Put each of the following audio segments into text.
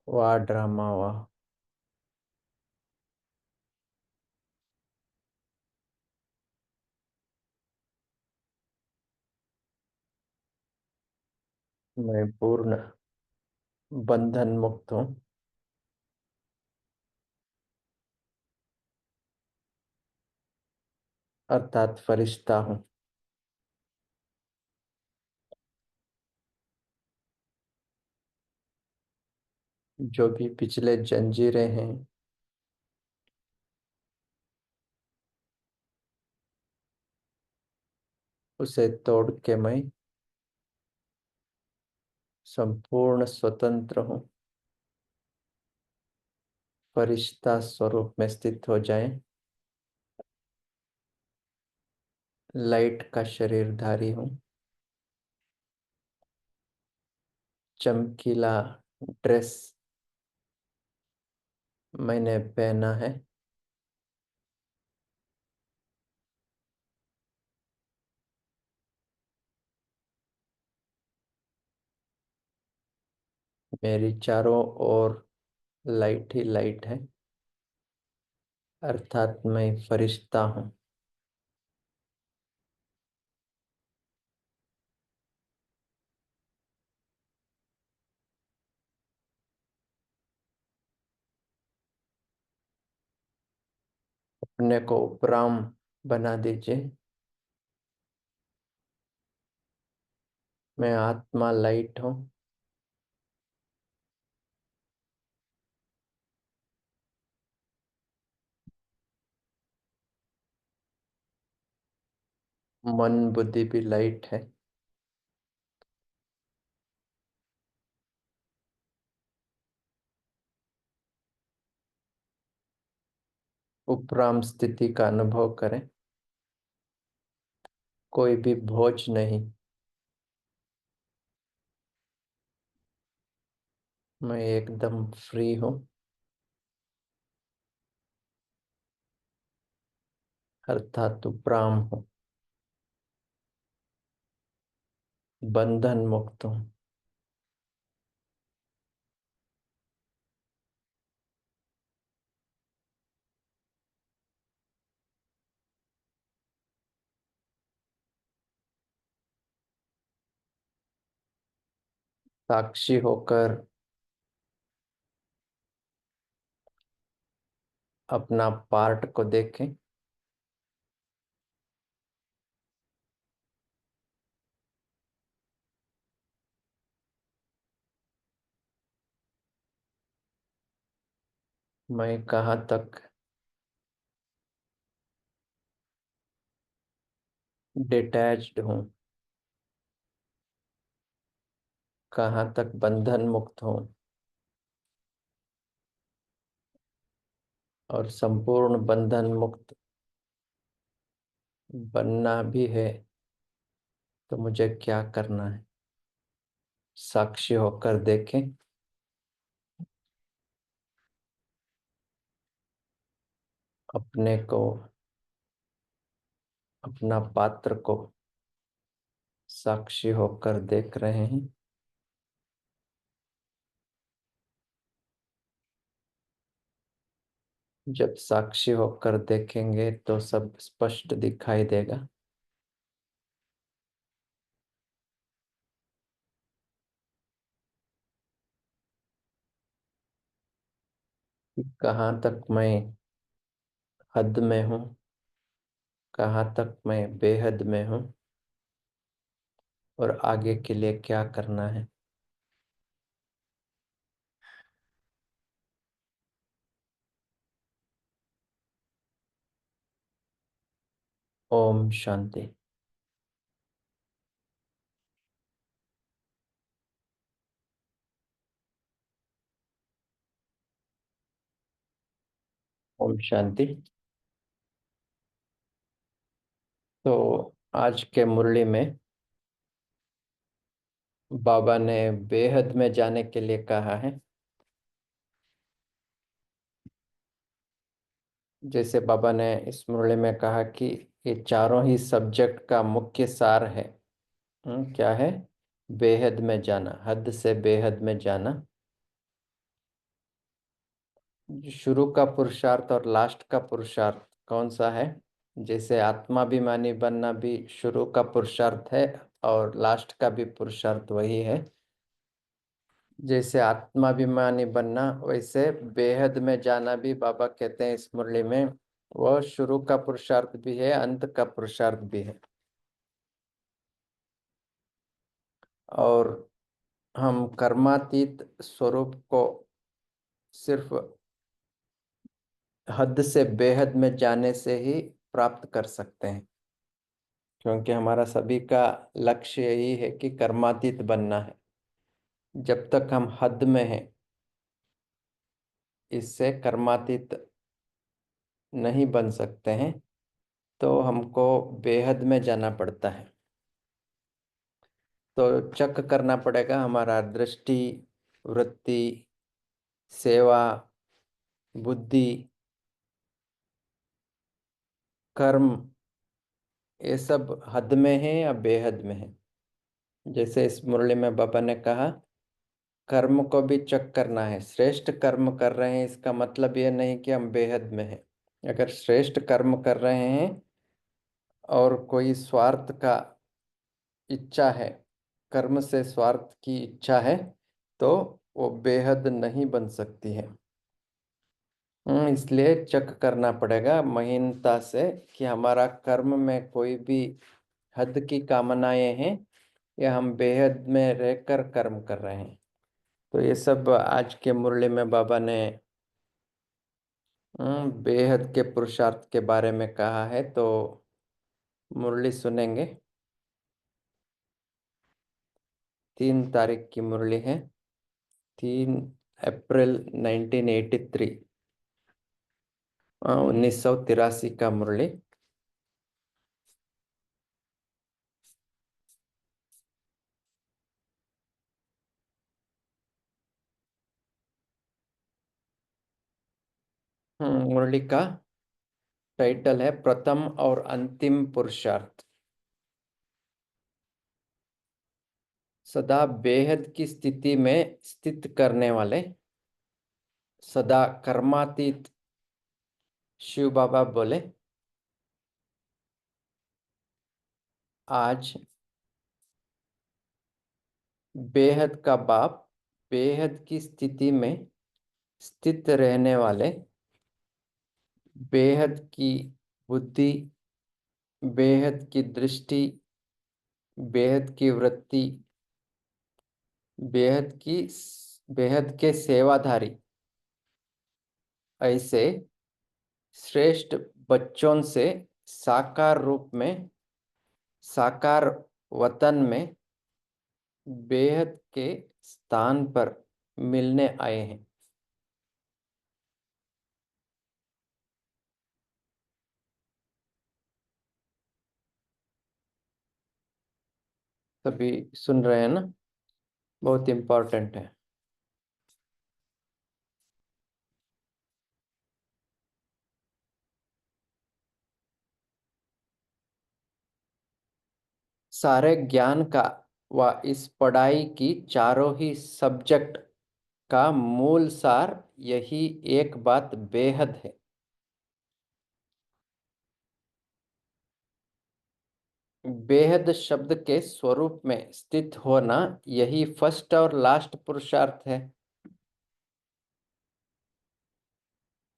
वाह ड्रामा वाह। मैं पूर्ण बंधन मुक्त हूँ। अर्थात फरिश्ता हूँ। जो भी पिछले जंजीरें हैं उसे तोड़ के मैं संपूर्ण स्वतंत्र हूँ। फरिश्ता स्वरूप में स्थित हो जाए। लाइट का शरीरधारी हूँ। चमकीला ड्रेस मैंने पहना है। मेरी चारों ओर लाइट ही लाइट है। अर्थात मैं फरिश्ता हूँ। अपने को उपराम बना दीजिए। मैं आत्मा लाइट हूँ। मन बुद्धि भी लाइट है। उपराम स्थिति का अनुभव करें। कोई भी बोझ नहीं। मैं एकदम फ्री हूँ। अर्थात उपराम हूँ। बंधन मुक्त हूँ। साक्षी होकर अपना पार्ट को देखें। मैं कहाँ तक डिटैच्ड हूँ। कहाँ तक बंधन मुक्त हूँ। और संपूर्ण बंधन मुक्त बनना भी है तो मुझे क्या करना है। साक्षी होकर देखें। अपने को, अपना पात्र को साक्षी होकर देख रहे हैं। जब साक्षी होकर देखेंगे तो सब स्पष्ट दिखाई देगा। कि कहाँ तक मैं हद में हूँ। कहाँ तक मैं बेहद में हूँ। और आगे के लिए क्या करना है। ओम शांति। ओम शांति। तो आज के मुरली में बाबा ने बेहद में जाने के लिए कहा है। जैसे बाबा ने इस मुरली में कहा कि ये चारों ही सब्जेक्ट का मुख्य सार है। क्या है? बेहद में जाना, हद से बेहद में जाना। शुरू का पुरुषार्थ और लास्ट का पुरुषार्थ कौन सा है? जैसे आत्माभिमानी बनना भी शुरू का पुरुषार्थ है और लास्ट का भी पुरुषार्थ वही है। जैसे आत्माभिमानी बनना, वैसे बेहद में जाना भी बाबा कहते हैं इस मुरली में, वो शुरू का पुरुषार्थ भी है, अंत का पुरुषार्थ भी है। और हम कर्मातीत स्वरूप को सिर्फ हद से बेहद में जाने से ही प्राप्त कर सकते हैं, क्योंकि हमारा सभी का लक्ष्य यही है कि कर्मातीत बनना है। जब तक हम हद में हैं, इससे कर्मातीत नहीं बन सकते हैं, तो हमको बेहद में जाना पड़ता है। तो चेक करना पड़ेगा हमारा दृष्टि, वृत्ति, सेवा, बुद्धि, कर्म, ये सब हद में है या बेहद में है। जैसे इस मुरली में बाबा ने कहा, कर्म को भी चेक करना है। श्रेष्ठ कर्म कर रहे हैं इसका मतलब ये नहीं कि हम बेहद में हैं। अगर श्रेष्ठ कर्म कर रहे हैं और कोई स्वार्थ का इच्छा है, कर्म से स्वार्थ की इच्छा है, तो वो बेहद नहीं बन सकती है। इसलिए चेक करना पड़ेगा महीनता से कि हमारा कर्म में कोई भी हद की कामनाएं हैं या हम बेहद में रहकर कर्म कर रहे हैं। तो ये सब आज के मुरली में बाबा ने बेहद के पुरुषार्थ के बारे में कहा है। तो मुरली सुनेंगे। 3 तारीख की मुरली है, 3 अप्रैल 1983, 1983 का मुरली। मुरली का टाइटल है प्रथम और अंतिम पुरुषार्थ। सदा बेहद की स्थिति में स्थित करने वाले, सदा कर्मातीत शिव बाबा बोले, आज बेहद का बाप बेहद की स्थिति में स्थित रहने वाले, बेहद की बुद्धि, बेहद की दृष्टि, बेहद की वृत्ति, बेहद की बेहद के सेवाधारी, ऐसे श्रेष्ठ बच्चों से साकार रूप में, साकार वतन में बेहद के स्थान पर मिलने आए हैं। सभी सुन रहे हैं ना? बहुत इम्पोर्टेंट है। सारे ज्ञान का व इस पढ़ाई की चारों ही सब्जेक्ट का मूल सार यही एक बात बेहद है। बेहद शब्द के स्वरूप में स्थित होना यही फर्स्ट और लास्ट पुरुषार्थ है।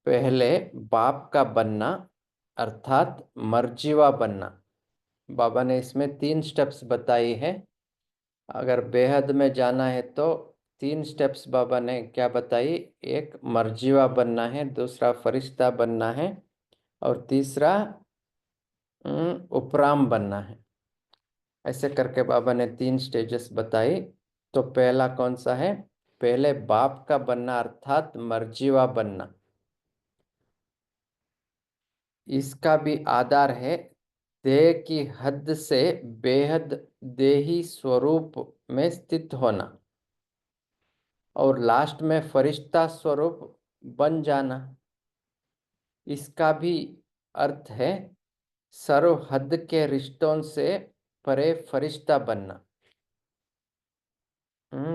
पहले बाप का बनना अर्थात मर्जीवा बनना। बाबा ने इसमें 3 स्टेप्स बताई है। अगर बेहद में जाना है तो 3 स्टेप्स बाबा ने क्या बताई? एक मर्जीवा बनना है, दूसरा फरिश्ता बनना है, और तीसरा उपराम बनना है। ऐसे करके बाबा ने 3 स्टेजेस बताई। तो पहला कौन सा है? पहले बाप का बनना अर्थात मर्जीवा बनना। इसका भी आधार है देह की हद से बेहद देही स्वरूप में स्थित होना, और लास्ट में फरिश्ता स्वरूप बन जाना। इसका भी अर्थ है सर्व हद के रिश्तों से परे फरिश्ता बनना।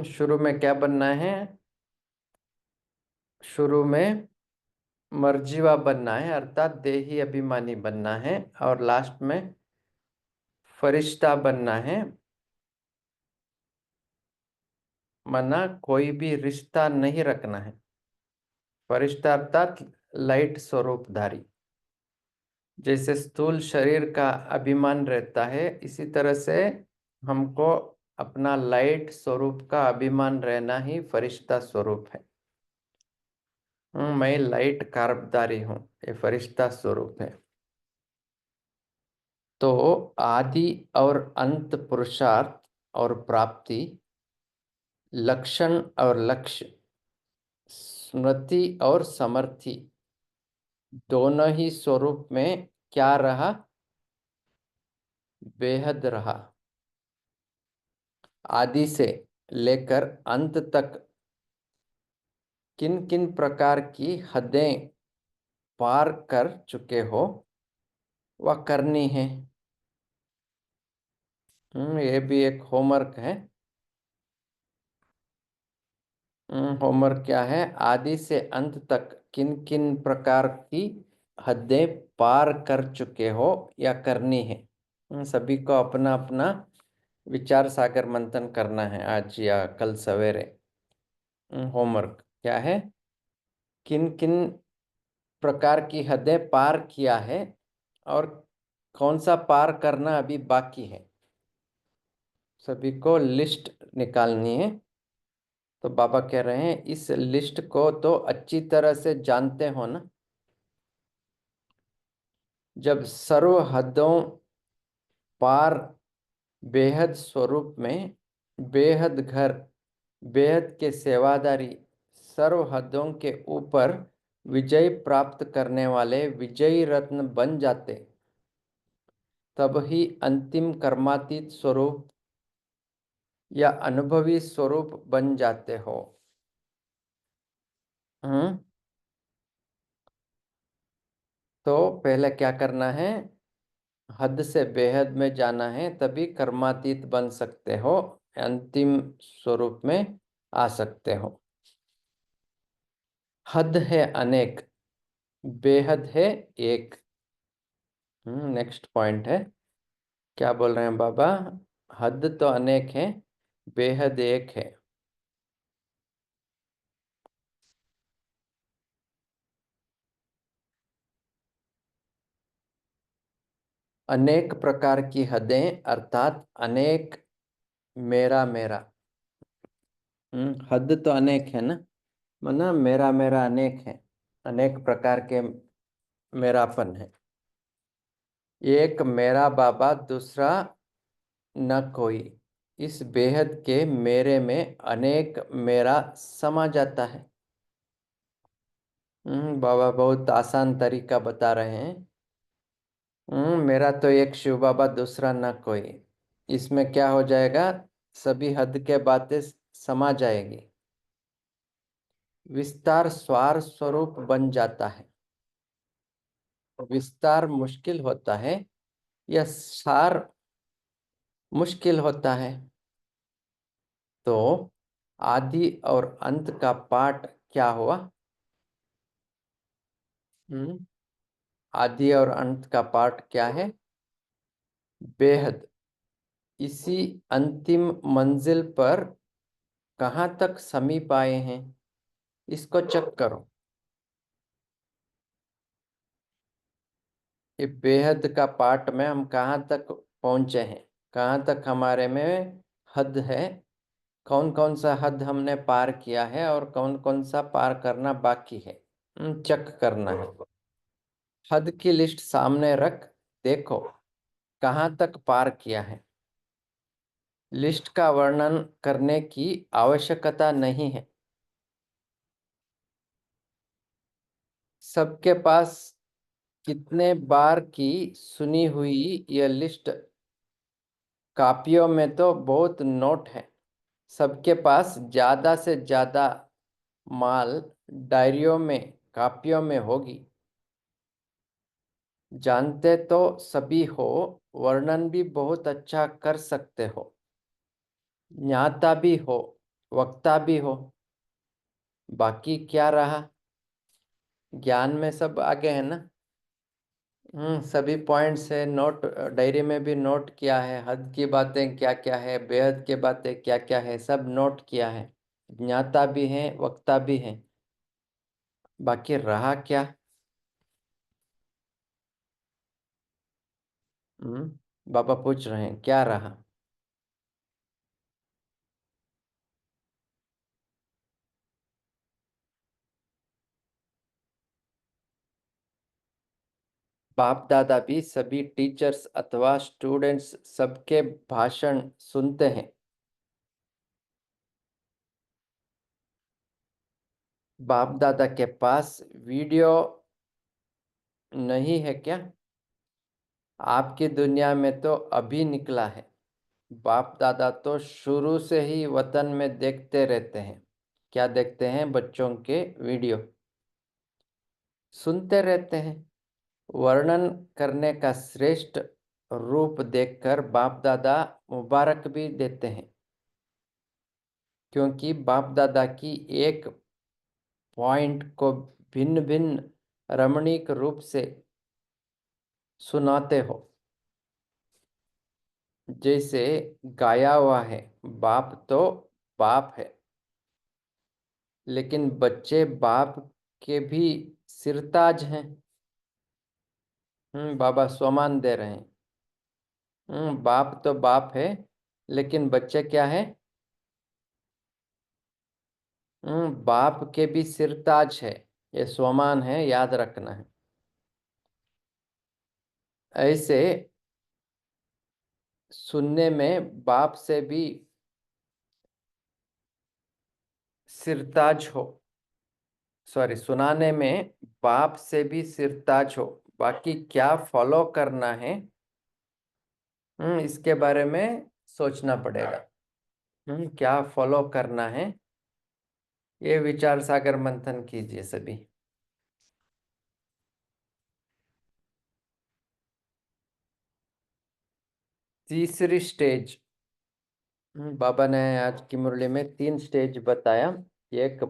शुरू में क्या बनना है? शुरू में मर्जीवा बनना है अर्थात देही अभिमानी बनना है, और लास्ट में फरिश्ता बनना है, मना कोई भी रिश्ता नहीं रखना है। फरिश्ता अर्थात लाइट स्वरूपधारी। जैसे स्थूल शरीर का अभिमान रहता है, इसी तरह से हमको अपना लाइट स्वरूप का अभिमान रहना ही फरिश्ता स्वरूप है। मैं लाइट कारबदारी हूँ, ये फरिश्ता स्वरूप है। तो आदि और अंत, पुरुषार्थ और प्राप्ति, लक्षण और लक्ष्य, स्मृति और समर्थि, दोनों ही स्वरूप में क्या रहा? बेहद रहा। आदि से लेकर अंत तक किन किन प्रकार की हदें पार कर चुके हो, वह करनी है। ये भी एक होमवर्क है। होमवर्क क्या है? आदि से अंत तक किन किन प्रकार की हदें पार कर चुके हो या करनी है। सभी को अपना अपना विचार सागर मंथन करना है आज या कल सवेरे। होमवर्क क्या है? किन किन प्रकार की हदें पार किया है और कौन सा पार करना अभी बाकी है, सभी को लिस्ट निकालनी है। तो बाबा कह रहे हैं इस लिस्ट को तो अच्छी तरह से जानते हो ना। जब सर्व हदों पार बेहद स्वरूप में, बेहद घर, बेहद के सेवादारी, सर्व हदों के ऊपर विजय प्राप्त करने वाले विजयी रत्न बन जाते, तब ही अंतिम कर्मातीत स्वरूप या अनुभवी स्वरूप बन जाते हो। हम्म तो पहले क्या करना है? हद से बेहद में जाना है, तभी कर्मातीत बन सकते हो, अंतिम स्वरूप में आ सकते हो। हद है अनेक, बेहद है एक। नेक्स्ट पॉइंट है, क्या बोल रहे हैं बाबा? हद तो अनेक है, बेहद एक है। अनेक प्रकार की हदें अर्थात अनेक मेरा मेरा। हद तो अनेक है ना, माना मेरा मेरा अनेक है, अनेक प्रकार के मेरापन है। एक मेरा बाबा, दूसरा न कोई। इस बेहद के मेरे में अनेक मेरा समा जाता है। बाबा बहुत आसान तरीका बता रहे हैं। मेरा तो एक शिव बाबा, दूसरा न कोई। इसमें क्या हो जाएगा? सभी हद के बातें समा जाएगी, विस्तार स्वार स्वरूप बन जाता है। विस्तार मुश्किल होता है या सार मुश्किल होता है? तो आदि और अंत का पाठ क्या हुआ? हम्म आदि और अंत का पाठ क्या है? बेहद। इसी अंतिम मंजिल पर कहाँ तक समीप आए हैं, इसको चेक करो। ये बेहद का पाठ में हम कहाँ तक पहुंचे हैं, कहाँ तक हमारे में हद है, कौन कौन सा हद हमने पार किया है और कौन कौन सा पार करना बाकी है, चेक करना है। हद की लिस्ट सामने रख, देखो कहाँ तक पार किया है। लिस्ट का वर्णन करने की आवश्यकता नहीं है। सबके पास कितने बार की सुनी हुई यह लिस्ट कापियों में तो बहुत नोट है। सबके पास ज्यादा से ज्यादा माल डायरियों में, कापियों में होगी। जानते तो सभी हो, वर्णन भी बहुत अच्छा कर सकते हो, ज्ञाता भी हो, वक्ता भी हो। बाकी क्या रहा? ज्ञान में सब आगे है ना। सभी पॉइंट्स है, नोट डायरी में भी नोट किया है, हद की बातें क्या क्या है, बेहद की बातें क्या क्या है, सब नोट किया है। ज्ञाता भी है, वक्ता भी है। बाकी रहा क्या? बाबा पूछ रहे हैं क्या रहा। बाप दादा भी सभी टीचर्स अथवा स्टूडेंट्स सबके भाषण सुनते हैं। बाप दादा के पास वीडियो नहीं है क्या? आपकी दुनिया में तो अभी निकला है। बाप दादा तो शुरू से ही वतन में देखते रहते हैं। क्या देखते हैं? बच्चों के वीडियो सुनते रहते हैं। वर्णन करने का श्रेष्ठ रूप देखकर बाप दादा मुबारक भी देते हैं, क्योंकि बाप दादा की एक पॉइंट को भिन्न भिन्न रमणीक रूप से सुनाते हो। जैसे गाया हुआ है, बाप तो बाप है, लेकिन बच्चे बाप के भी सिरताज हैं। बाबा स्वमान दे रहे हैं। बाप तो बाप है, लेकिन बच्चे क्या है? बाप के भी सिरताज है। ये स्वमान है, याद रखना है। ऐसे सुनने में बाप से भी सिरताज हो, सॉरी, सुनाने में बाप से भी सिरताज हो। बाकी क्या फॉलो करना है, इसके बारे में सोचना पड़ेगा। क्या फॉलो करना है, ये विचार सागर मंथन कीजिए सभी। तीसरी स्टेज। बाबा ने आज की मुरली में 3 स्टेज बताया। एक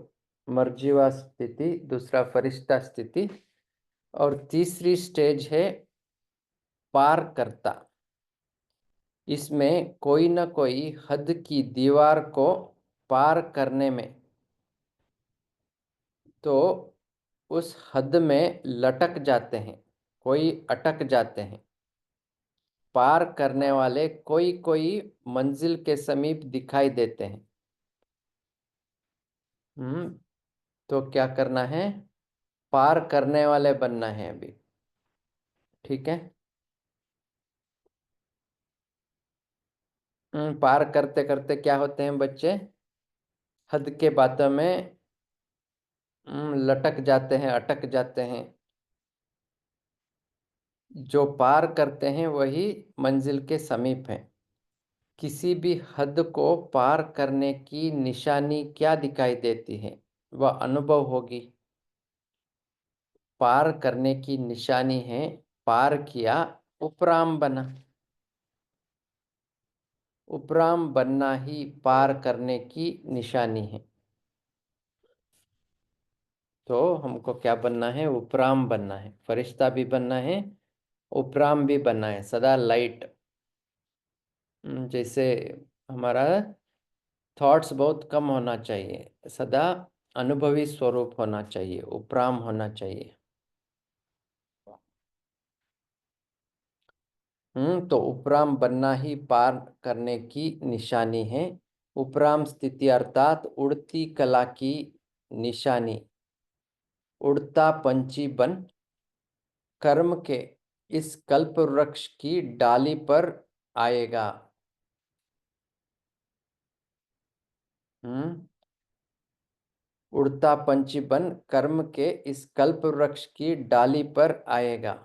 मर्जीवा स्थिति, दूसरा फरिश्ता स्थिति, और तीसरी स्टेज है पार करता। इसमें कोई न कोई हद की दीवार को पार करने में, तो उस हद में लटक जाते हैं, कोई अटक जाते हैं। पार करने वाले कोई कोई मंजिल के समीप दिखाई देते हैं। हम्म तो क्या करना है? पार करने वाले बनना है अभी। ठीक है। पार करते करते क्या होते हैं बच्चे? हद के बातों में लटक जाते हैं, अटक जाते हैं। जो पार करते हैं वही मंजिल के समीप है। किसी भी हद को पार करने की निशानी क्या दिखाई देती है? वह अनुभव होगी। पार करने की निशानी है, पार किया, उपराम बना। उपराम बनना ही पार करने की निशानी है। तो हमको क्या बनना है? उपराम बनना है, फरिश्ता भी बनना है, उपराम भी बनना है। सदा लाइट, जैसे हमारा थॉट्स बहुत कम होना चाहिए, सदा अनुभवी स्वरूप होना चाहिए, उपराम होना चाहिए। तो उपराम बनना ही पार करने की निशानी है। उपराम स्थिति अर्थात उड़ती कला की निशानी। उड़ता पंछी बन कर्म के इस कल्प वृक्ष की डाली पर आएगा। हम्म उड़ता पंछी बन कर्म के इस कल्प वृक्ष की डाली पर आएगा।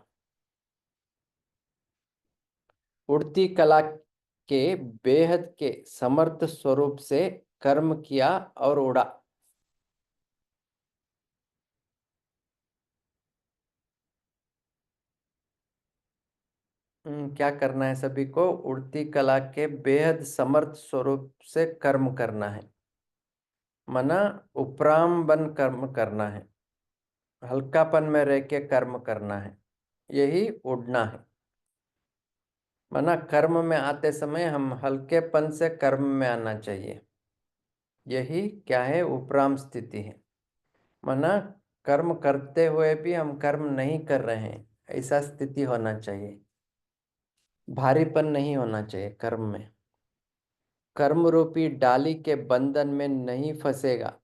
उड़ती कला के बेहद के समर्थ स्वरूप से कर्म किया और उड़ा। क्या करना है सभी को? उड़ती कला के बेहद समर्थ स्वरूप से कर्म करना है, मना उपराम बन कर्म करना है। हल्कापन में रह के कर्म करना है, यही उड़ना है। माना कर्म में आते समय हम हल्केपन से कर्म में आना चाहिए। यही क्या है, उपराम स्थिति है। माना कर्म करते हुए भी हम कर्म नहीं कर रहे हैं, ऐसा स्थिति होना चाहिए। भारीपन नहीं होना चाहिए कर्म में। कर्म रूपी डाली के बंधन में नहीं फंसेगा।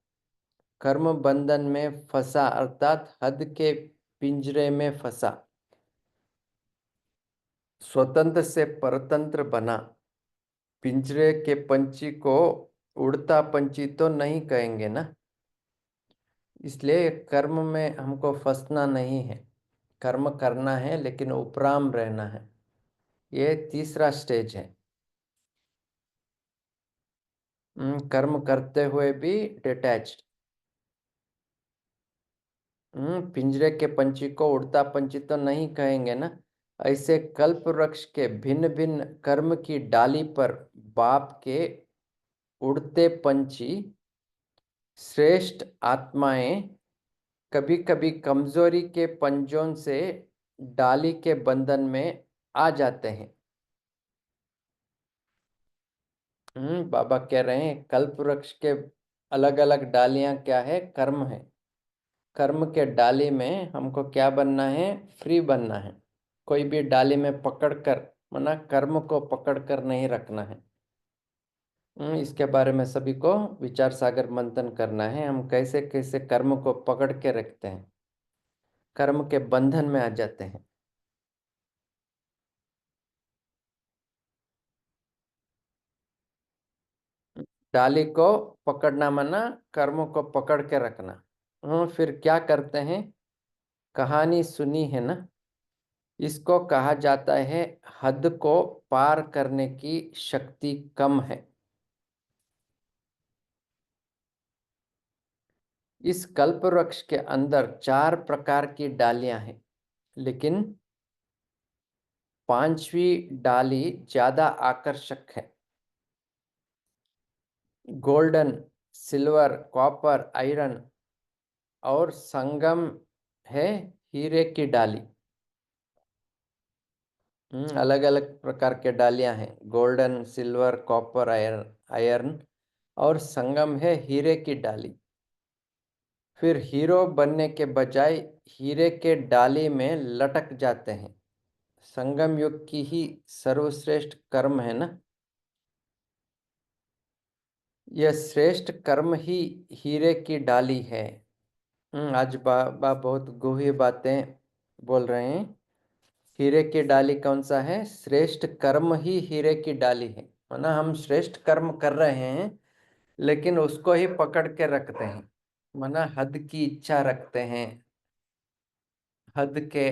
कर्म बंधन में फंसा अर्थात हद के पिंजरे में फंसा। स्वतंत्र से परतंत्र बना। पिंजरे के पंछी को उड़ता पंछी तो नहीं कहेंगे ना। इसलिए कर्म में हमको फंसना नहीं है। कर्म करना है लेकिन उपराम रहना है। ये तीसरा स्टेज है। कर्म करते हुए भी डिटैच्ड। पिंजरे के पंछी को उड़ता पंछी तो नहीं कहेंगे ना। ऐसे कल्प वृक्ष के भिन्न भिन्न कर्म की डाली पर बाप के उड़ते पंछी श्रेष्ठ आत्माएं कभी कभी कमजोरी के पंजों से डाली के बंधन में आ जाते हैं। बाबा कह रहे हैं कल्प वृक्ष के अलग अलग डालियां क्या है, कर्म है। कर्म के डाली में हमको क्या बनना है, फ्री बनना है। कोई भी डाली में पकड़कर, मना कर्म को पकड़कर नहीं रखना है। इसके बारे में सभी को विचार सागर मंथन करना है। हम कैसे कैसे कर्म को पकड़ के रखते हैं, कर्म के बंधन में आ जाते हैं। डाली को पकड़ना मना कर्म को पकड़ के रखना। फिर क्या करते हैं, कहानी सुनी है ना। इसको कहा जाता है हद को पार करने की शक्ति कम है। इस कल्प वृक्ष के अंदर 4 प्रकार की डालियां हैं, लेकिन पांचवी डाली ज्यादा आकर्षक है। गोल्डन, सिल्वर, कॉपर, आयरन और संगम है हीरे की डाली। अलग अलग प्रकार के डालियां हैं, golden, silver, copper, iron iron और संगम है हीरे की डाली। फिर हीरो बनने के बजाय हीरे के डाली में लटक जाते हैं। संगम युग की ही सर्वश्रेष्ठ कर्म है ना। यह श्रेष्ठ कर्म ही हीरे की डाली है। आज बाबा बहुत गूढ़ी बातें बोल रहे हैं। हीरे की डाली कौन सा है, श्रेष्ठ कर्म ही हीरे की डाली है। माना हम श्रेष्ठ कर्म कर रहे हैं लेकिन उसको ही पकड़ के रखते हैं। माना हद की इच्छा रखते हैं, हद के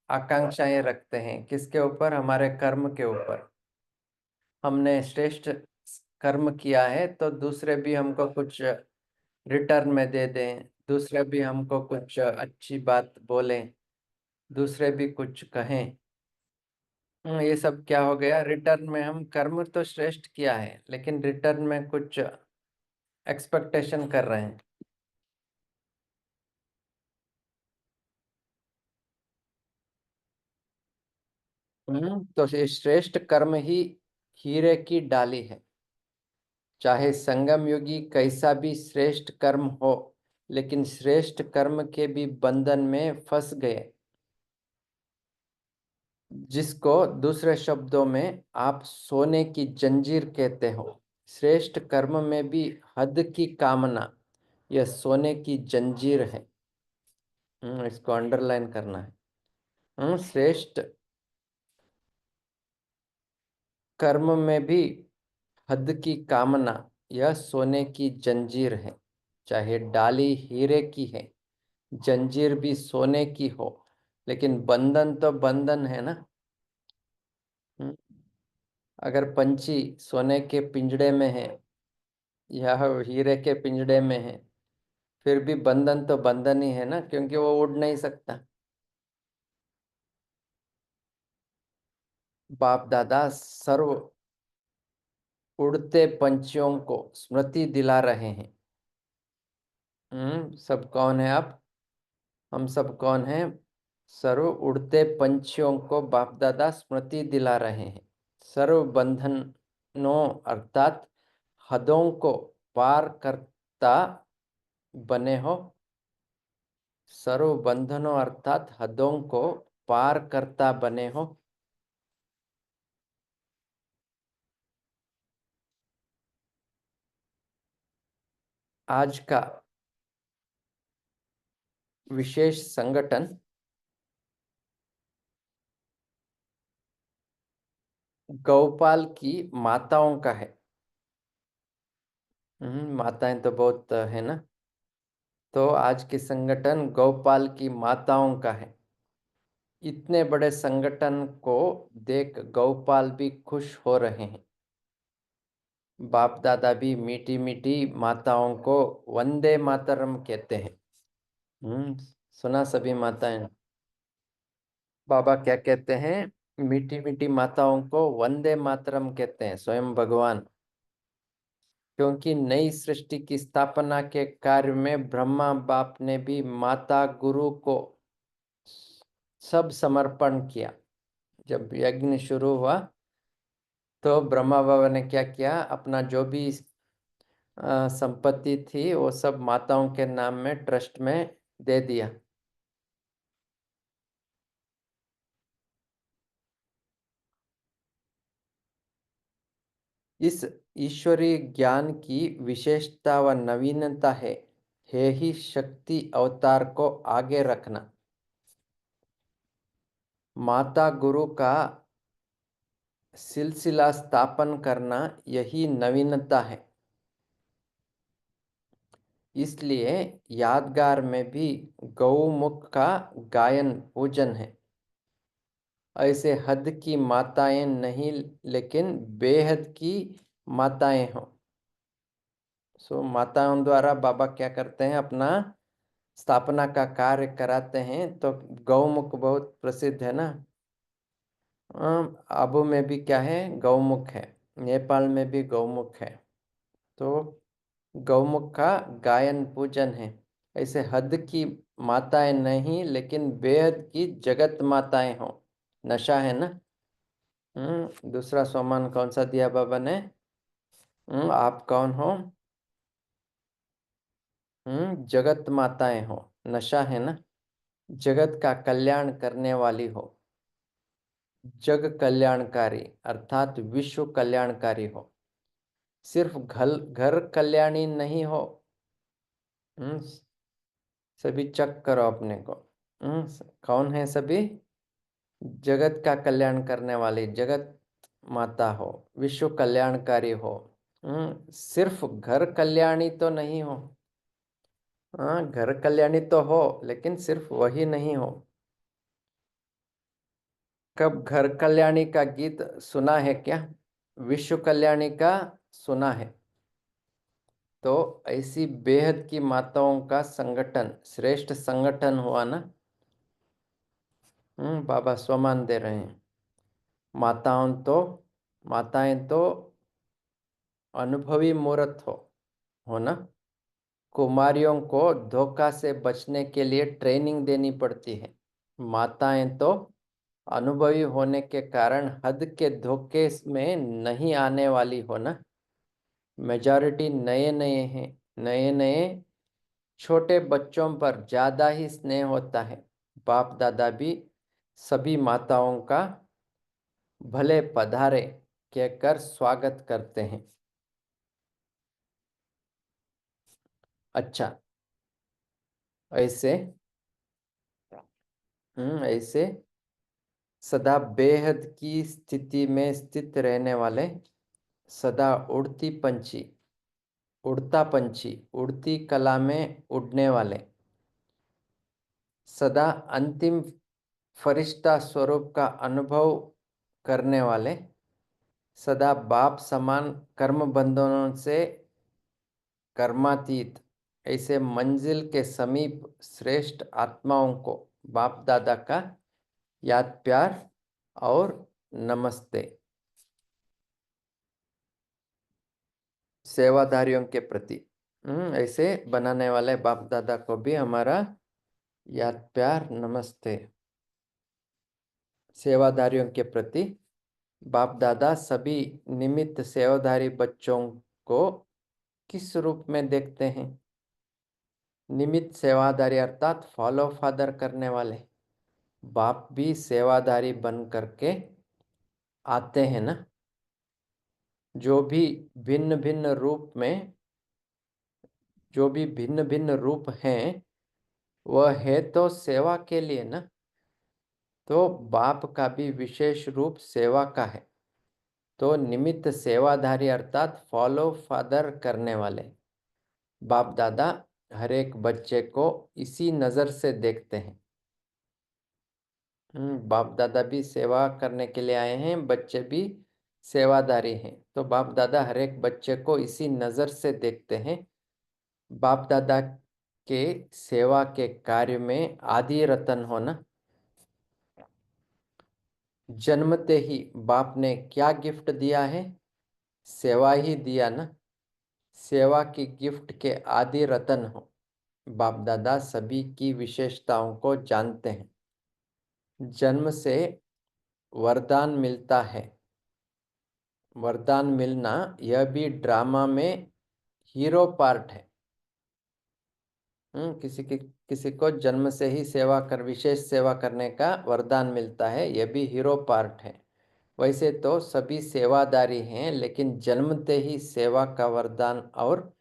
आकांक्षाएं रखते हैं। किसके ऊपर, हमारे कर्म के ऊपर। हमने श्रेष्ठ कर्म किया है तो दूसरे भी हमको कुछ रिटर्न में दे दें, दूसरे भी हमको कुछ अच्छी बात बोलें, दूसरे भी कुछ कहें। ये सब क्या हो गया, रिटर्न में हम कर्म तो श्रेष्ठ किया है लेकिन रिटर्न में कुछ एक्सपेक्टेशन कर रहे हैं। तो ये श्रेष्ठ कर्म ही हीरे की डाली है। चाहे संगम योगी कैसा भी श्रेष्ठ कर्म हो, लेकिन श्रेष्ठ कर्म के भी बंधन में फंस गए, जिसको दूसरे शब्दों में आप सोने की जंजीर कहते हो। श्रेष्ठ कर्म में भी हद की कामना, यह सोने की जंजीर है। इसको अंडरलाइन करना है। श्रेष्ठ कर्म में भी हद की कामना, यह सोने की जंजीर है। चाहे डाली हीरे की है, जंजीर भी सोने की हो, लेकिन बंधन तो बंधन है ना। हम्म, अगर पंछी सोने के पिंजड़े में है या हीरे के पिंजड़े में है, फिर भी बंधन तो बंधन ही है ना, क्योंकि वो उड़ नहीं सकता। बाप दादा सर्व उड़ते पंछियों को स्मृति दिला रहे हैं। सब कौन है आप, हम सब कौन हैं? सर्व उड़ते पंछियों को बाप दादा स्मृति दिला रहे हैं। सर्व बंधनों अर्थात हदों को पार करता बने हो। सर्व बंधनों अर्थात हदों को पार करता बने हो। आज का विशेष संगठन गौपाल की माताओं का है। माताएं तो बहुत है ना। तो आज के संगठन गौपाल की माताओं का है। इतने बड़े संगठन को देख गौपाल भी खुश हो रहे हैं। बाप दादा भी मीठी मीठी माताओं को वंदे मातरम कहते हैं। हम्म सुना सभी माताएं। बाबा क्या कहते हैं? मीठी मीठी माताओं को वंदे मातरम कहते हैं स्वयं भगवान। क्योंकि नई सृष्टि की स्थापना के कार्य में ब्रह्मा बाप ने भी माता गुरु को सब समर्पण किया। जब यज्ञ शुरू हुआ तो ब्रह्मा बाबा ने क्या किया? अपना जो भी संपत्ति थी वो सब माताओं के नाम में ट्रस्ट में दे दिया। इस ईश्वरीय ज्ञान की विशेषता व नवीनता है ही शक्ति अवतार को आगे रखना। माता गुरु का सिलसिला स्थापन करना यही नवीनता है। इसलिए यादगार में भी गौमुख का गायन पूजन है। ऐसे हद की माताएं नहीं लेकिन बेहद की माताएं हों। सो माताओं द्वारा बाबा क्या करते हैं? अपना स्थापना का कार्य कराते हैं। तो गौमुख बहुत प्रसिद्ध है ना। आबू में भी क्या है? गौमुख है। नेपाल में भी गौमुख है। तो गौमुख का गायन पूजन है। ऐसे हद की माताएं नहीं लेकिन बेहद की जगत माताएं हो। नशा है ना। दूसरा सम्मान कौन सा दिया बाबा ने? आप कौन हो? जगत माताएं हो। नशा है ना। जगत का कल्याण करने वाली हो। जग कल्याणकारी अर्थात विश्व कल्याणकारी हो। सिर्फ घर घर कल्याणी नहीं हो। हम्म सभी चेक करो अपने को। कौन है सभी? जगत का कल्याण करने वाली जगत माता हो। विश्व कल्याणकारी हो। सिर्फ घर कल्याणी तो नहीं हो। हाँ, घर कल्याणी तो हो लेकिन सिर्फ वही नहीं हो। कब घर कल्याणी का गीत सुना है क्या? विश्व कल्याणी का सुना है। तो ऐसी बेहद की माताओं का संगठन श्रेष्ठ संगठन हुआ ना। बाबा स्वमान दे रहे हैं। माताएं तो अनुभवी मूर्त हो ना। कुमारियों को धोखा से बचने के लिए ट्रेनिंग देनी पड़ती है। माताएं तो अनुभवी होने के कारण हद के धोखे में नहीं आने वाली हो ना। मेजॉरिटी नए नए हैं। नए नए छोटे बच्चों पर ज्यादा ही स्नेह होता है। बाप दादा भी सभी माताओं का भले पधारे कहकर स्वागत करते हैं। अच्छा, ऐसे ऐसे सदा बेहद की स्थिति में स्थित रहने वाले सदा उड़ता पंछी उड़ती कला में उड़ने वाले सदा अंतिम फरिश्ता स्वरूप का अनुभव करने वाले सदा बाप समान कर्म बंधनों से कर्मातीत ऐसे मंजिल के समीप श्रेष्ठ आत्माओं को बाप दादा का याद प्यार और नमस्ते। सेवाधारियों के प्रति ऐसे बनाने वाले बाप दादा को भी हमारा याद प्यार नमस्ते। सेवादारियों के प्रति बाप दादा सभी निमित्त सेवाधारी बच्चों को किस रूप में देखते हैं? निमित्त सेवादारी अर्थात फॉलो फादर करने वाले बाप भी सेवादारी बन करके आते हैं ना। जो भी भिन्न भिन्न रूप में जो भी भिन्न भिन्न रूप हैं वह है तो सेवा के लिए ना। तो बाप का भी विशेष रूप सेवा का है। तो निमित्त सेवाधारी अर्थात फॉलो फादर करने वाले बाप दादा हर एक बच्चे को इसी नज़र से देखते हैं। बाप दादा भी सेवा करने के लिए आए हैं, बच्चे भी सेवादारी हैं। तो बाप दादा हर एक बच्चे को इसी नज़र से देखते हैं। बाप दादा के सेवा के कार्य में आदि रतन होना। जन्मते ही बाप ने क्या गिफ्ट दिया है? सेवा ही दिया ना। सेवा की गिफ्ट के आदि रतन हो। बाप दादा सभी की विशेषताओं को जानते हैं। जन्म से वरदान मिलता है। वरदान मिलना यह भी ड्रामा में हीरो पार्ट है। किसी को जन्म से ही विशेष सेवा करने का वरदान मिलता है, यह भी हीरो पार्ट है। वैसे तो सभी सेवादारी हैं, लेकिन जन्मते ही सेवा का वरदान और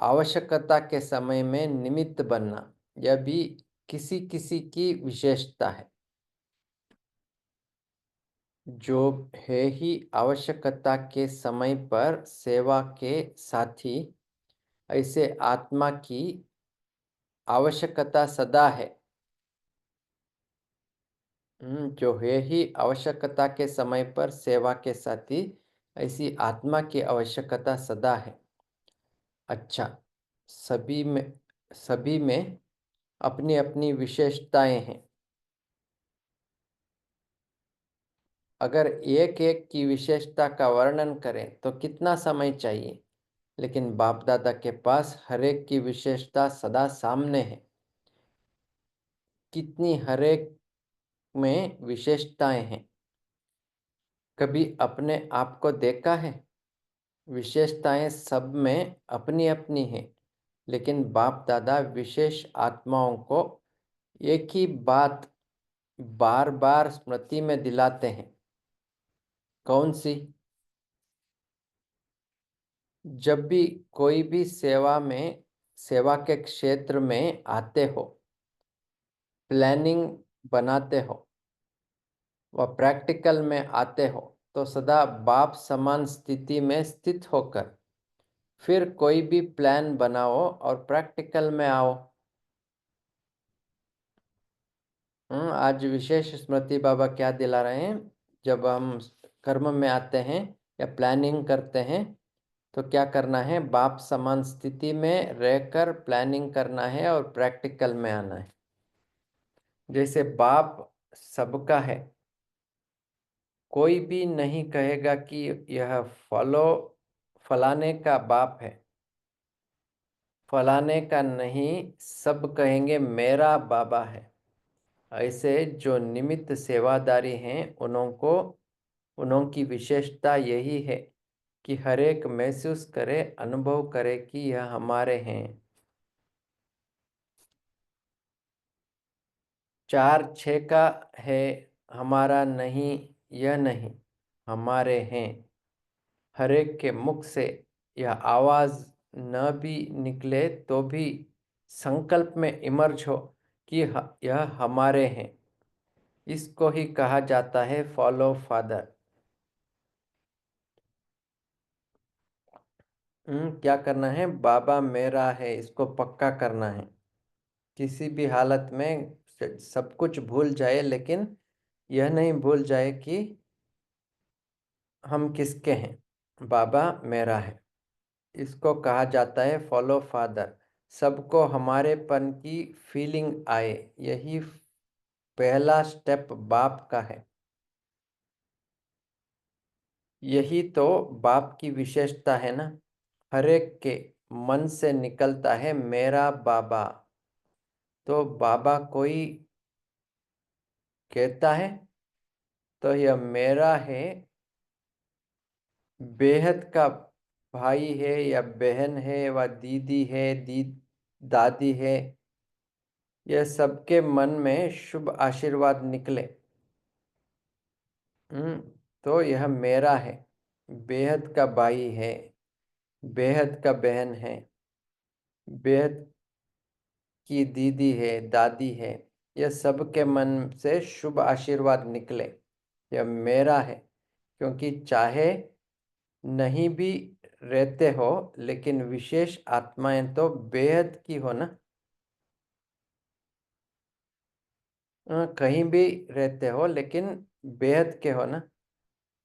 आवश्यकता के समय में निमित्त बनना यह भी किसी किसी की विशेषता है। जो है ही आवश्यकता के समय पर सेवा के साथी, ऐसे आत्मा की आवश्यकता सदा है। जो है ही आवश्यकता के समय पर सेवा के साथी, ऐसी आत्मा की आवश्यकता सदा है। अच्छा, सभी में अपनी अपनी विशेषताएं हैं। अगर एक एक की विशेषता का वर्णन करें तो कितना समय चाहिए? लेकिन बाप दादा के पास हर एक की विशेषता सदा सामने है। कितनी हर एक में विशेषताएं हैं। कभी अपने आप को देखा है? विशेषताएं सब में अपनी अपनी हैं, लेकिन बाप दादा विशेष आत्माओं को एक ही बात बार बार स्मृति में दिलाते हैं। कौन सी? जब भी कोई भी सेवा के क्षेत्र में आते हो, प्लानिंग बनाते हो व प्रैक्टिकल में आते हो, तो सदा बाप समान स्थिति में स्थित होकर फिर कोई भी प्लान बनाओ और प्रैक्टिकल में आओ। आज विशेष स्मृति बाबा क्या दिला रहे हैं? जब हम कर्म में आते हैं या प्लानिंग करते हैं तो क्या करना है? बाप समान स्थिति में रहकर प्लानिंग करना है और प्रैक्टिकल में आना है। जैसे बाप सबका है, कोई भी नहीं कहेगा कि यह फॉलो फलाने का बाप है, फलाने का नहीं, सब कहेंगे मेरा बाबा है। ऐसे जो निमित्त सेवादारी हैं उन्हों की विशेषता यही है कि हर एक महसूस करे, अनुभव करे कि यह हमारे हैं। 4-6 का है, हमारा नहीं, यह नहीं, हमारे हैं। हर एक के मुख से यह आवाज न भी निकले तो भी संकल्प में इमर्ज हो कि यह हमारे हैं। इसको ही कहा जाता है फॉलो फादर। क्या करना है? बाबा मेरा है, इसको पक्का करना है। किसी भी हालत में सब कुछ भूल जाए, लेकिन यह नहीं भूल जाए कि हम किसके हैं। बाबा मेरा है, इसको कहा जाता है फॉलो फादर। सबको हमारेपन की फीलिंग आए, यही पहला स्टेप बाप का है। यही तो बाप की विशेषता है ना। हर एक के मन से निकलता है मेरा बाबा। तो बाबा कोई कहता है तो यह मेरा है, बेहद का भाई है या बहन है व दीदी है, दादी है, यह सबके मन में शुभ आशीर्वाद निकले। हम्म तो यह मेरा है, बेहद का भाई है, बेहद का बहन है, बेहद की दीदी है, दादी है, यह सबके मन से शुभ आशीर्वाद निकले। यह मेरा है, क्योंकि चाहे नहीं भी रहते हो लेकिन विशेष आत्माएं तो बेहद की हो ना। कहीं भी रहते हो लेकिन बेहद के हो ना।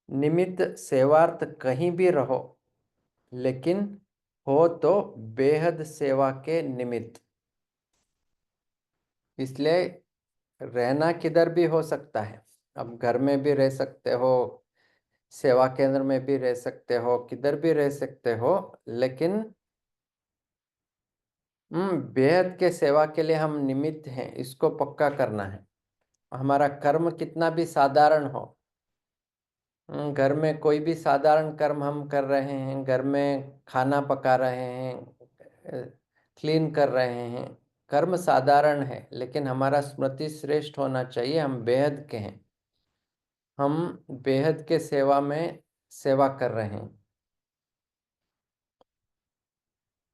निमित्त सेवार्थ कहीं भी रहो लेकिन हो तो बेहद सेवा के निमित्त। इसलिए रहना किधर भी हो सकता है। अब घर में भी रह सकते हो, सेवा केंद्र में भी रह सकते हो, किधर भी रह सकते हो, लेकिन बेहद के सेवा के लिए हम निमित्त हैं, इसको पक्का करना है। हमारा कर्म कितना भी साधारण हो, घर में कोई भी साधारण कर्म हम कर रहे हैं, घर में खाना पका रहे हैं, क्लीन कर रहे हैं, कर्म साधारण है लेकिन हमारा स्मृति श्रेष्ठ होना चाहिए, हम बेहद के हैं, हम बेहद के सेवा में सेवा कर रहे हैं।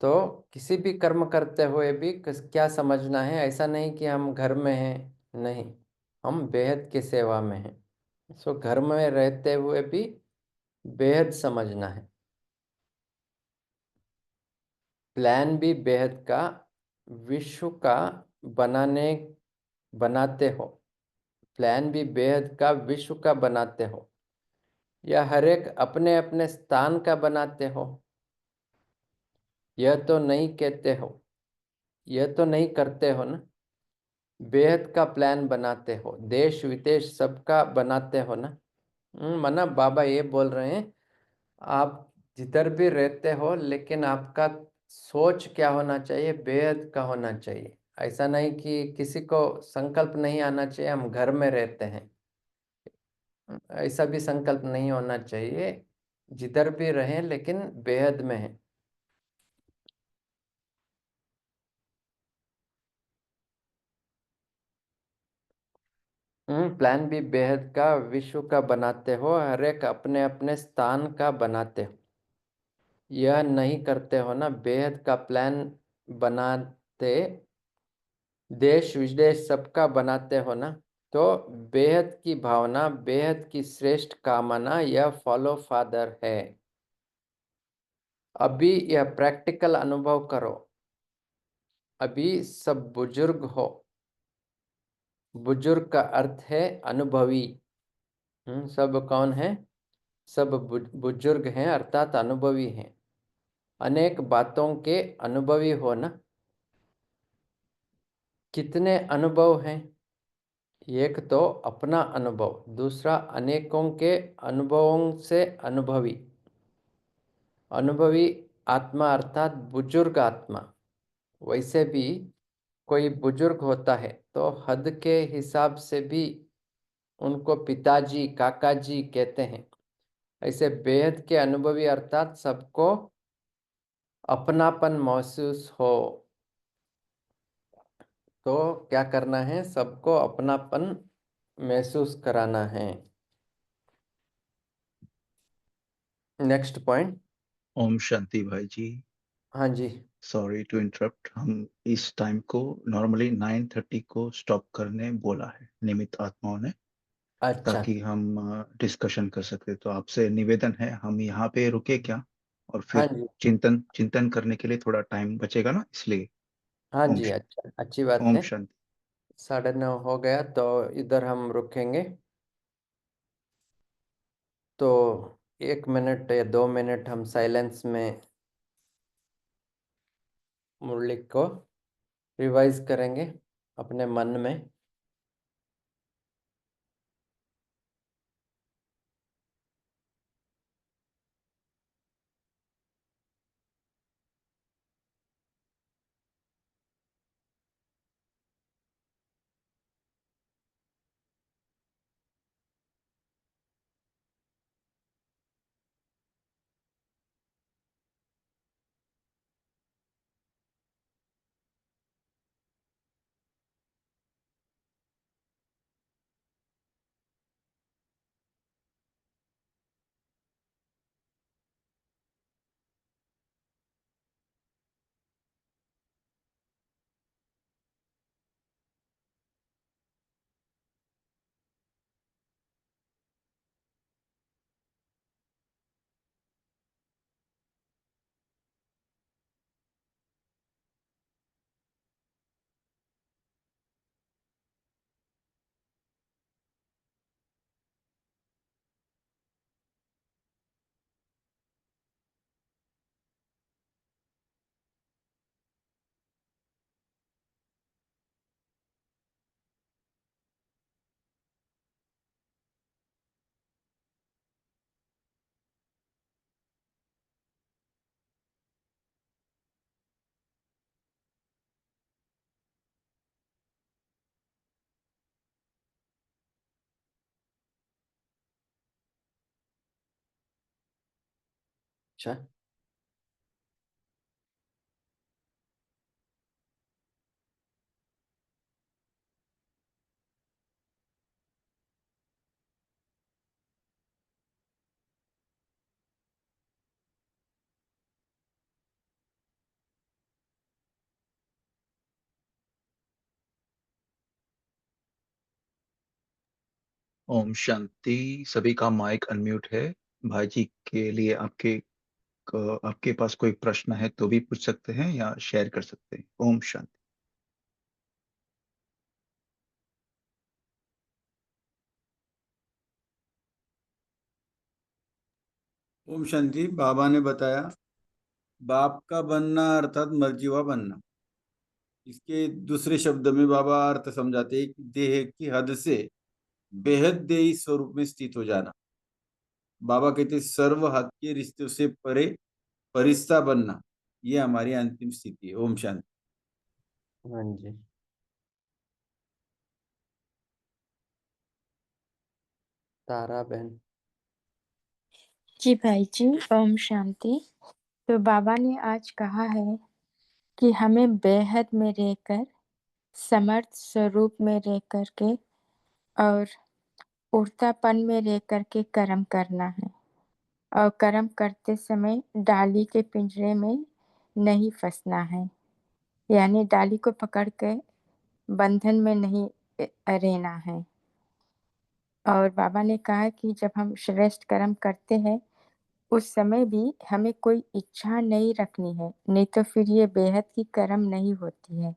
तो किसी भी कर्म करते हुए भी क्या समझना है, ऐसा नहीं कि हम घर में हैं, नहीं, हम बेहद के सेवा में हैं। सो घर में रहते हुए भी बेहद समझना है। प्लान भी बेहद का, विश्व का बनाने बनाते हो, प्लान भी बेहद का विश्व का बनाते हो, या हर एक अपने अपने स्थान का बनाते हो। यह तो नहीं कहते हो, यह तो नहीं करते हो ना, बेहद का प्लान बनाते हो, देश विदेश सबका बनाते हो ना। मना बाबा ये बोल रहे हैं, आप जिधर भी रहते हो लेकिन आपका सोच क्या होना चाहिए, बेहद का होना चाहिए। ऐसा नहीं कि किसी को संकल्प नहीं आना चाहिए हम घर में रहते हैं, ऐसा भी संकल्प नहीं होना चाहिए। जिधर भी रहें लेकिन बेहद में है। प्लान भी बेहद का विश्व का बनाते हो, हर एक अपने अपने स्थान का बनाते हो। यह नहीं करते हो ना, बेहद का प्लान बनाते, देश विदेश सबका बनाते हो ना। तो बेहद की भावना, बेहद की श्रेष्ठ कामना, यह फॉलो फादर है। अभी यह प्रैक्टिकल अनुभव करो। अभी सब बुजुर्ग हो, बुजुर्ग का अर्थ है अनुभवी। सब कौन है, सब बुजुर्ग हैं अर्थात अनुभवी हैं, अनेक बातों के अनुभवी हो ना। कितने अनुभव हैं, एक तो अपना अनुभव, दूसरा अनेकों के अनुभवों से अनुभवी। अनुभवी आत्मा अर्थात बुजुर्ग आत्मा। वैसे भी कोई बुजुर्ग होता है तो हद के हिसाब से भी उनको पिताजी काका जी कहते हैं। ऐसे बेहद के अनुभवी अर्थात सबको अपनापन महसूस हो। तो क्या करना है, सबको अपनापन महसूस कराना है। Next point. ओम शांति भाई जी। हाँ जी। सॉरी टू इंटरप्ट, हम इस टाइम को नॉर्मली 9:30 को स्टॉप करने बोला है निमित्त आत्माओं ने, अच्छा। ताकि हम डिस्कशन कर सकते। तो आपसे निवेदन है, हम यहाँ पे रुके क्या, और हाँ फिर जी। चिंतन चिंतन करने के लिए थोड़ा टाइम बचेगा ना, इसलिए। हाँ ओम जी, शांति। अच्छा, अच्छी बात ओम है। शांति। 9:30 हो गया तो इधर हम रुकेंगे। तो 1 मिनट या 2 मिनट हम साइलेंस में मुरली को रिवाइज करेंगे अपने मन में। अच्छा। ओम शांति। सभी का माइक अनम्यूट है। भाई जी के लिए आपके पास कोई प्रश्न है तो भी पूछ सकते हैं या शेयर कर सकते हैं। ओम शांति। ओम शांति। बाबा ने बताया बाप का बनना अर्थात मर्जीवा बनना। इसके दूसरे शब्द में बाबा अर्थ समझाते हैं कि देह की हद से बेहद देही स्वरूप में स्थित हो जाना। बाबा कहते सर्व हद के रिश्तों से परे फरिश्ता बनना, ये हमारी अंतिम स्थिति है। ओम शांति। हाँ जी। तारा बहन। जी भाई जी, ओम शांति। तो बाबा ने आज कहा है कि हमें बेहद में रहकर, समर्थ स्वरूप में रह कर के और उड़तापन में रह कर के कर्म करना है, और कर्म करते समय डाली के पिंजरे में नहीं फंसना है, यानी डाली को पकड़ के बंधन में नहीं रहना है। और बाबा ने कहा कि जब हम श्रेष्ठ कर्म करते हैं उस समय भी हमें कोई इच्छा नहीं रखनी है, नहीं तो फिर ये बेहद की कर्म नहीं होती है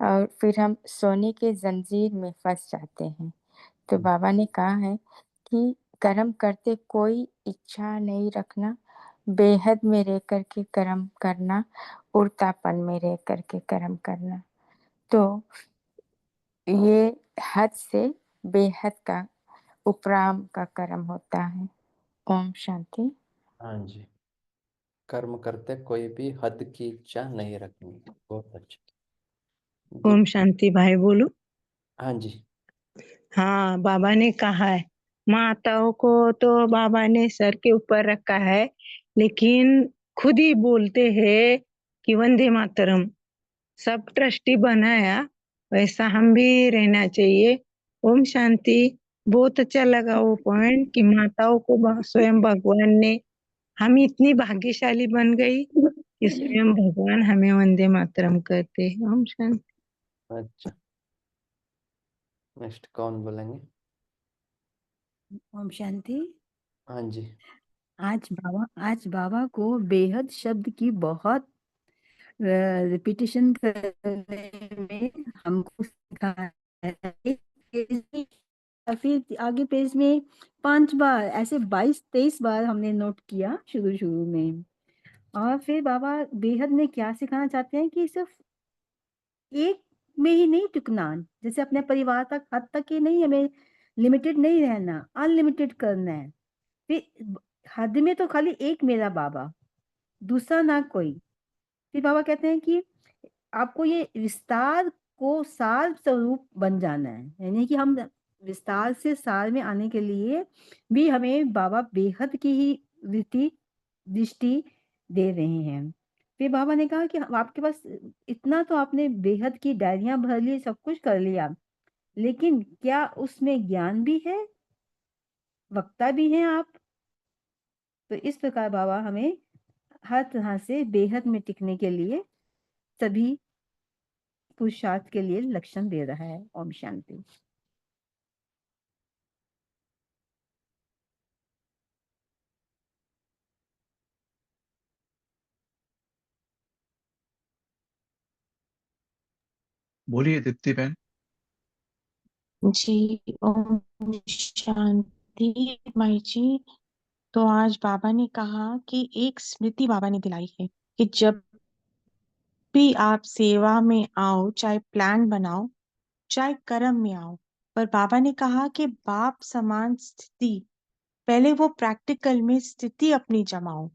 और फिर हम सोने के जंजीर में फंस जाते हैं। तो बाबा ने कहा है कि कर्म करते कोई इच्छा नहीं रखना, बेहद में रह करके कर्म करना, उड़तापन में रह करके कर्म करना। तो ये हद से बेहद का उपराम का कर्म होता है। ओम शांति। हाँ जी। कर्म करते कोई भी हद की इच्छा नहीं रखनी। बहुत अच्छा जी। ओम शांति भाई बोलो। हाँ जी। हाँ, बाबा ने कहा है माताओं को तो बाबा ने सर के ऊपर रखा है, लेकिन खुद ही बोलते हैं कि वंदे मातरम। सब ट्रस्टी बनाया, वैसा हम भी रहना चाहिए। ओम शांति। बहुत अच्छा लगा वो पॉइंट कि माताओं को स्वयं भगवान ने, हम इतनी भाग्यशाली बन गई कि स्वयं भगवान हमें वंदे मातरम करते हैं। ओम शांति। अच्छा, नेक्स्ट कौन बोलेंगे? ओम शांति। हाँ जी। आज बाबा को बेहद शब्द की बहुत रिपीटेशन करने में हमको सिखाया है। एक पेज में, फिर आगे पेज में 5 बार, ऐसे 22-23 बार हमने नोट किया शुरू शुरू में। और फिर बाबा बेहद में क्या सिखाना चाहते हैं कि सिर्फ एक में ही नहीं टिकना, जैसे अपने परिवार तक हद तक ही नहीं, हमें लिमिटेड नहीं रहना, अनलिमिटेड करना है। फिर हद में तो खाली एक मेरा बाबा, दूसरा ना कोई। फिर बाबा कहते हैं कि आपको ये विस्तार को सार स्वरूप बन जाना है, यानी कि हम विस्तार से सार में आने के लिए भी हमें बाबा बेहद की ही दृष्टि दे रहे हैं। फिर बाबा ने कहा कि आपके पास इतना तो आपने बेहद की डायरियां भर ली, सब कुछ कर लिया, लेकिन क्या उसमें ज्ञान भी है, वक्ता भी हैं आप? तो इस प्रकार बाबा हमें हर तरह से बेहद में टिकने के लिए सभी पुरुषार्थ के लिए लक्षण दे रहा है। ओम शांति। बोलिए दीप्ति बहन। जी, ओम शांति माई जी। तो आज बाबा ने कहा कि एक स्मृति बाबा ने दिलाई है कि जब भी आप सेवा में आओ, चाहे प्लान बनाओ, चाहे कर्म में आओ, पर बाबा ने कहा कि बाप समान स्थिति, पहले वो प्रैक्टिकल में स्थिति अपनी जमाओ।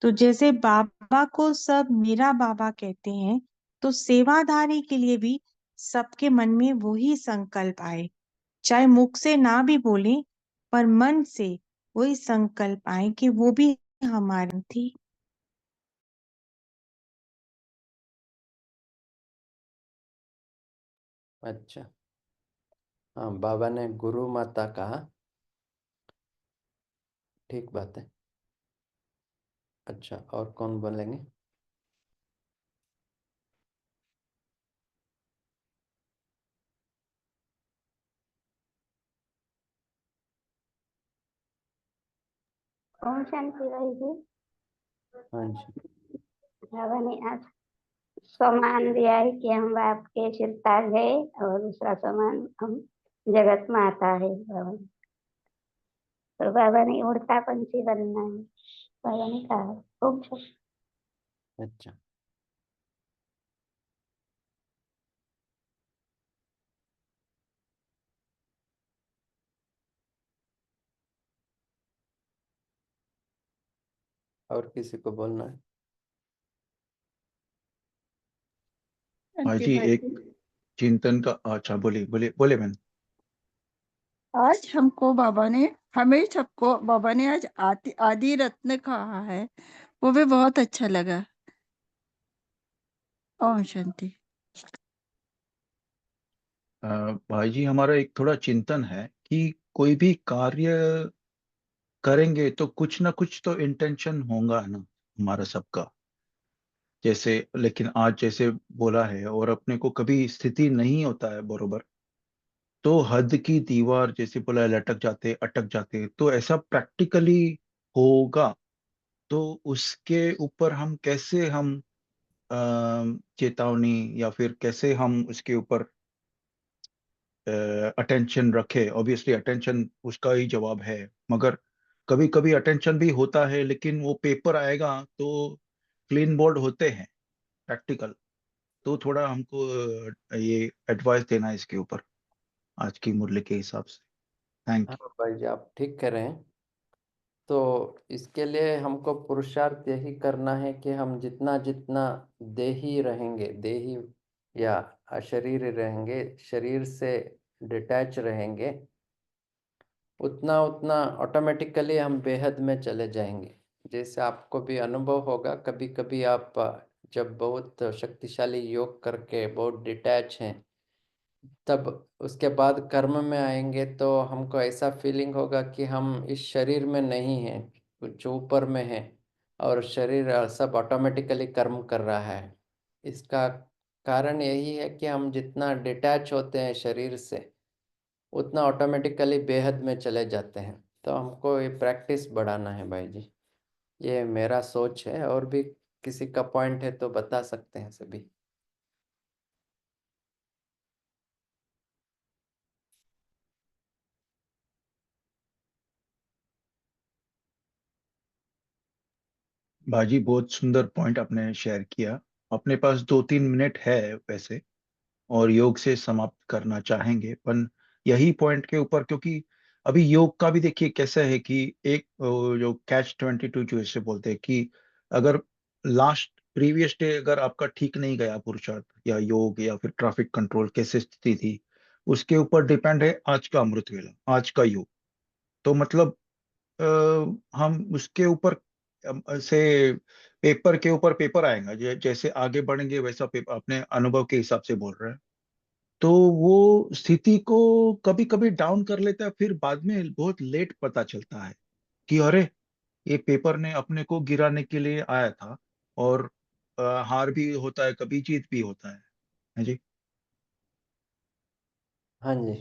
तो जैसे बाबा को सब मेरा बाबा कहते हैं, तो सेवाधारी के लिए भी सबके मन में वही संकल्प आए, चाहे मुख से ना भी बोले, पर मन से वही संकल्प आए कि वो भी हमारी थी। अच्छा, हाँ, बाबा ने गुरु माता कहा, ठीक बात है। अच्छा, और कौन बोलेंगे? ओम शांति रहेगी। हाँ जी। बाबा ने आज सम्मान दिया है कि हम आपके सिरताज है, और दूसरा सम्मान हम जगत माता है बाबा ने। तो बाबा ने उड़ता पंछी बनना है, बाबा ने कहा। ओम शांति। अच्छा, और किसी को बोलना है? भाई जी एक चिंतन का, अच्छा बोलिए बोलिए बोले मैम। आज हमको बाबा ने, हमें सबको बाबा ने आज आदि रत्न कहा है, वो भी बहुत अच्छा लगा। ओम शांति। भाई जी हमारा एक थोड़ा चिंतन है कि कोई भी कार्य करेंगे तो कुछ ना कुछ तो इंटेंशन होगा ना हमारा सबका। जैसे लेकिन आज जैसे बोला है, और अपने को कभी स्थिति नहीं होता है बरोबर, तो हद की दीवार जैसे बोला है, लटक जाते अटक जाते, तो ऐसा प्रैक्टिकली होगा। तो उसके ऊपर हम कैसे हम चेतावनी, या फिर कैसे हम उसके ऊपर अटेंशन रखे। ऑब्वियसली अटेंशन उसका ही जवाब है, मगर कभी कभी अटेंशन भी होता है, लेकिन वो पेपर आएगा तो क्लीन बोर्ड होते हैं प्रैक्टिकल। तो थोड़ा हमको ये एडवाइस देना है इसके ऊपर आज की मुरली के हिसाब से। थैंक हाँ यू। भाई जी, आप ठीक कह रहे हैं। तो इसके लिए हमको पुरुषार्थ यही करना है कि हम जितना जितना देही रहेंगे, देही या अशरीर रहेंगे, शरीर से डिटैच रहेंगे, उतना उतना ऑटोमेटिकली हम बेहद में चले जाएंगे। जैसे आपको भी अनुभव होगा, कभी कभी आप जब बहुत शक्तिशाली योग करके बहुत डिटैच हैं, तब उसके बाद कर्म में आएंगे तो हमको ऐसा फीलिंग होगा कि हम इस शरीर में नहीं हैं, कुछ ऊपर में है, और शरीर सब ऑटोमेटिकली कर्म कर रहा है। इसका कारण यही है कि हम जितना डिटैच होते हैं शरीर से, उतना ऑटोमेटिकली बेहद में चले जाते हैं। तो हमको ये प्रैक्टिस बढ़ाना है भाई जी। ये मेरा सोच है, और भी किसी का पॉइंट है तो बता सकते हैं सभी। बाजी बहुत सुंदर पॉइंट आपने शेयर किया। अपने पास 2-3 मिनट है वैसे, और योग से समाप्त करना चाहेंगे, पर यही पॉइंट के ऊपर, क्योंकि अभी योग का भी देखिए कैसा है कि एक जो Catch-22 जो इसे बोलते हैं कि अगर लास्ट प्रीवियस डे अगर आपका ठीक नहीं गया पुरुषार्थ या योग या फिर ट्रैफिक कंट्रोल कैसे स्थिति थी, उसके ऊपर डिपेंड है आज का अमृत वेला, आज का योग। तो मतलब हम उसके ऊपर से पेपर के ऊपर पेपर आएगा, जैसे आगे बढ़ेंगे वैसा पेपर अपने अनुभव के हिसाब से बोल रहे हैं। तो वो स्थिति को कभी कभी डाउन कर लेता है, फिर बाद में बहुत लेट पता चलता है कि अरे ये पेपर ने अपने को गिराने के लिए आया था। और हार भी होता है, कभी जीत भी होता है जी। हाँ जी।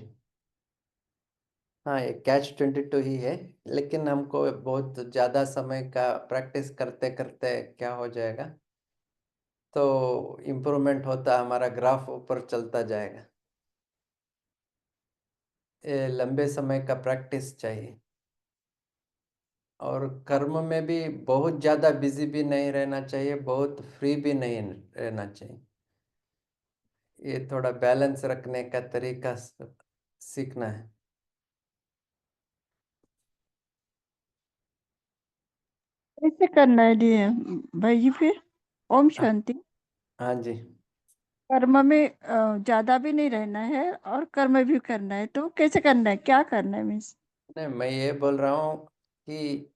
हाँ, ये Catch-22 ही है। लेकिन हमको बहुत ज़्यादा समय का प्रैक्टिस करते करते क्या हो जाएगा, तो इम्प्रूवमेंट होता, हमारा ग्राफ ऊपर चलता जाएगा। ये लंबे समय का प्रैक्टिस चाहिए। और कर्म में भी बहुत ज़्यादा बिजी भी नहीं रहना चाहिए, बहुत फ्री भी नहीं रहना चाहिए। ये थोड़ा बैलेंस रखने का तरीका सीखना है। कैसे करना है लिए भाई जी फिर? ओम शांति। हाँ जी। कर्म में ज्यादा भी नहीं रहना है और कर्म भी करना है, तो कैसे करना है, क्या करना है मीन्स? नहीं, मैं ये बोल रहा हूँ कि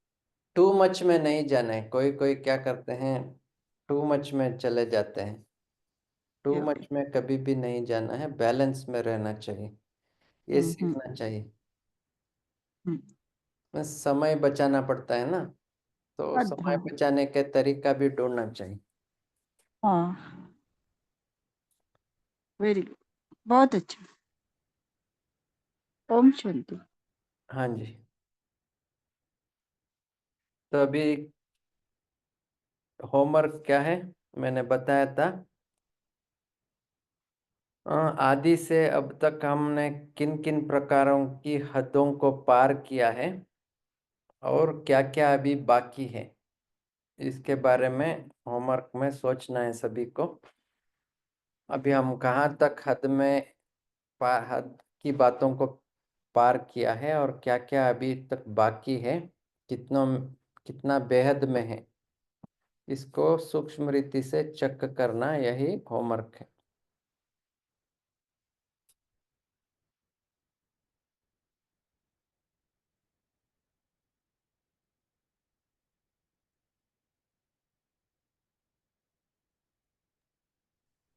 टू मच में नहीं जाना है। कोई कोई क्या करते हैं, टू मच में चले जाते हैं। To okay. मच में कभी भी नहीं जाना है, बैलेंस में रहना चाहिए, ये हम्म। सीखना चाहिए। हम्म। बस समय बचाना पड़ता है ना, तो समय हाँ। बचाने के तरीका भी ढूंढना चाहिए। हाँ, वेरी गुड, बहुत अच्छा। ओम शांति। हाँ जी। तो अभी होमवर्क क्या है, मैंने बताया था। आदि से अब तक हमने किन किन प्रकारों की हदों को पार किया है और क्या क्या अभी बाकी है, इसके बारे में होमवर्क में सोचना है सभी को। अभी हम कहाँ तक हद की बातों को पार किया है और क्या क्या अभी तक बाकी है, कितना कितना बेहद में है, इसको सूक्ष्म रीति से चेक करना, यही होमवर्क है।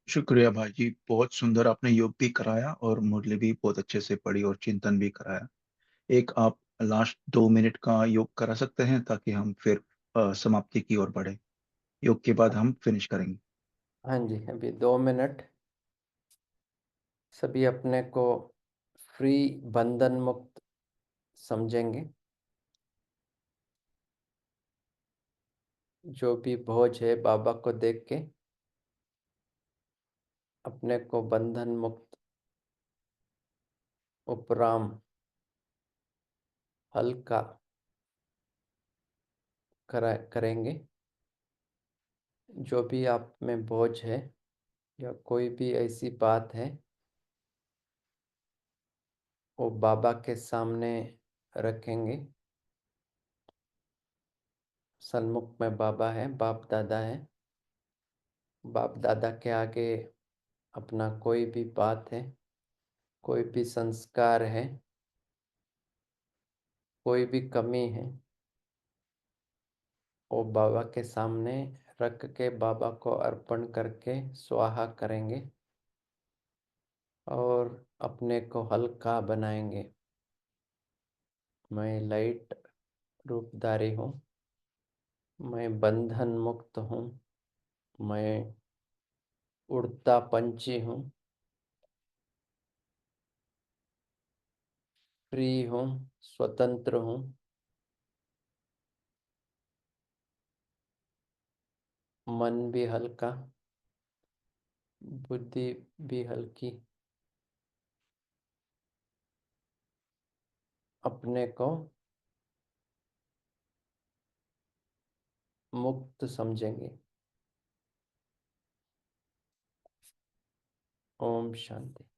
शुक्रिया भाई, बहुत सुंदर आपने योग भी कराया और मुरली भी बहुत अच्छे से पढ़ी और चिंतन भी कराया। एक आप लास्ट 2 मिनट का योग करा सकते हैं ताकि हम फिर समाप्ति की ओर बढ़े। योग के बाद हम फिनिश करेंगे। हाँ जी, अभी 2 मिनट सभी अपने को फ्री, बंधन मुक्त समझेंगे। जो भी बोझ है बाबा को देख के अपने को बंधन मुक्त, उपराम, हल्का करेंगे। जो भी आप में बोझ है या कोई भी ऐसी बात है, वो बाबा के सामने रखेंगे। सन्मुख में बाबा है, बाप दादा है। बाप दादा के आगे अपना कोई भी बात है, कोई भी संस्कार है, कोई भी कमी है, वो बाबा के सामने रख के बाबा को अर्पण करके स्वाहा करेंगे और अपने को हल्का बनाएंगे। मैं लाइट रूपधारी हूँ, मैं बंधन मुक्त हूँ, मैं उड़ता पंछी हूँ, फ्री हूँ, स्वतंत्र हूँ। मन भी हल्का, बुद्धि भी हल्की, अपने को मुक्त समझेंगे। ओम शांति।